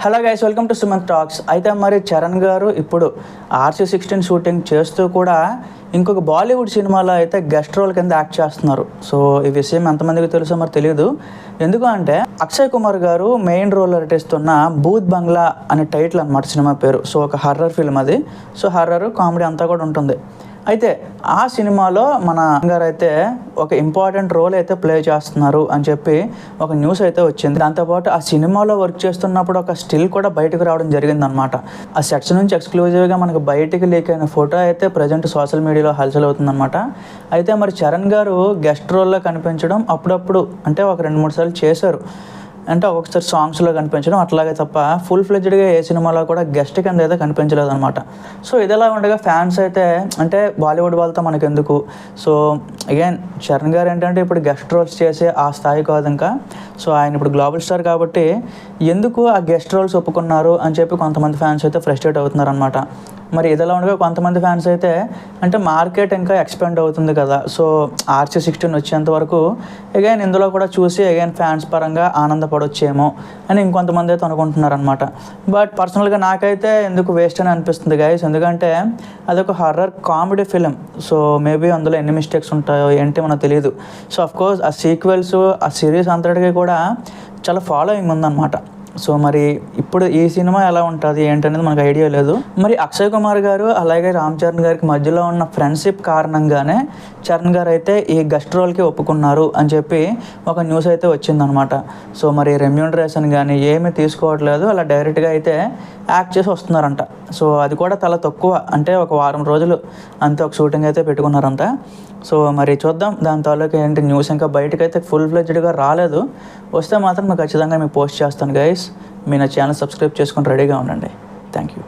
Hello guys, welcome to Sumanth talks. అయితే మరి చరణ్ గారు ఇప్పుడు RC16 షూటింగ్ చేస్తూ కూడా ఇంకొక బాలీవుడ్ సినిమాలో అయితే గెస్ట్ రోల్ కింద యాక్ట్ చేస్తున్నారు. సో ఈ విషయం ఎంతమందికి తెలుసో మరి తెలియదు. ఎందుకు అంటే అక్షయ్ కుమార్ గారు మెయిన్ రోల్ నటిస్తున్న భూత్ బంగ్లా అనే టైటిల్ అనమాట సినిమా పేరు. సో ఒక హర్రర్ ఫిల్మ్ అది. సో హర్రర్ కామెడీ అంతా కూడా ఉంటుంది. అయితే ఆ సినిమాలో మన గారు అయితే ఒక ఇంపార్టెంట్ రోల్ అయితే ప్లే చేస్తున్నారు అని చెప్పి ఒక న్యూస్ అయితే వచ్చింది. దాంతోపాటు ఆ సినిమాలో వర్క్ చేస్తున్నప్పుడు ఒక స్టిల్ కూడా బయటకు రావడం జరిగిందనమాట. ఆ సెట్స్ నుంచి ఎక్స్క్లూజివ్గా మనకు బయటికి లీక్ అయిన ఫోటో అయితే ప్రజెంట్ సోషల్ మీడియాలో హల్చల్ అవుతుందన్నమాట. అయితే మరి చరణ్ గారు గెస్ట్ రోల్లో కనిపించడం అప్పుడప్పుడు అంటే ఒక 2-3 సార్లు చేశారు. అంటే ఒక్కొక్కసారి సాంగ్స్లో కనిపించడం అట్లాగే తప్ప ఫుల్ ఫ్లెడ్జ్డ్గా ఏ సినిమాలో కూడా గెస్ట్ కింద అయితే కనిపించలేదు అనమాట. సో ఇదిలా ఉండగా ఫ్యాన్స్ అయితే అంటే బాలీవుడ్ వాళ్ళతో మనకు ఎందుకు, సో అగైన్ చరణ్ గారు ఏంటంటే ఇప్పుడు గెస్ట్ రోల్స్ చేసే ఆ స్థాయి కాదు ఇంకా. సో ఆయన ఇప్పుడు గ్లోబల్ స్టార్ కాబట్టి ఎందుకు ఆ గెస్ట్ రోల్స్ ఒప్పుకున్నారు అని చెప్పి కొంతమంది ఫ్యాన్స్ అయితే ఫ్రస్ట్రేట్ అవుతున్నారు అనమాట. మరి ఇదిలా ఉండగా కొంతమంది ఫ్యాన్స్ అయితే అంటే మార్కెట్ ఇంకా ఎక్స్పాండ్ అవుతుంది కదా, సో RC16 వచ్చేంత వరకు అగైన్ ఇందులో కూడా చూసి అగైన్ ఫ్యాన్స్ పరంగా ఆనందపడొచ్చేమో అని ఇంకొంతమంది అయితే అనుకుంటున్నారు అనమాట. బట్ పర్సనల్గా నాకైతే ఎందుకు వేస్ట్ అని అనిపిస్తుంది గైస్, ఎందుకంటే అదొక horror comedy film. So maybe అందులో ఎన్ని మిస్టేక్స్ ఉంటాయో ఏంటి మనకు తెలియదు. సో అఫ్కోర్స్ ఆ సీక్వెల్స్ ఆ సిరీస్ అంతటికీ కూడా చాలా ఫాలోయింగ్ ఉందన్నమాట. సో మరి ఇప్పుడు ఈ సినిమా ఎలా ఉంటుంది ఏంటనేది మనకు ఐడియా లేదు. మరి అక్షయ్ కుమార్ గారు అలాగే రామ్ చరణ్ గారికి మధ్యలో ఉన్న ఫ్రెండ్షిప్ కారణంగానే చరణ్ గారు అయితే ఈ గెస్ట్ రోల్కి ఒప్పుకున్నారు అని చెప్పి ఒక న్యూస్ అయితే వచ్చిందనమాట. సో మరి రెమ్యూనరేషన్ కానీ ఏమీ తీసుకోవట్లేదు, అలా డైరెక్ట్గా అయితే యాక్ట్ చేసి వస్తున్నారంట. సో అది కూడా చాలా తక్కువ, అంటే ఒక వారం రోజులు అంతే ఒక షూటింగ్ అయితే పెట్టుకున్నారంట. సో మరి చూద్దాం దాని తాలూకా ఏంటి న్యూస్. ఇంకా బయటకైతే ఫుల్ ఫ్లెడ్జ్డ్గా రాలేదు. వస్తే మాత్రం ఖచ్చితంగా మీకు పోస్ట్ చేస్తాను గైస్. మీ నా ఛానల్ సబ్స్క్రైబ్ చేసుకొని రెడీగా ఉండండి. Thank you.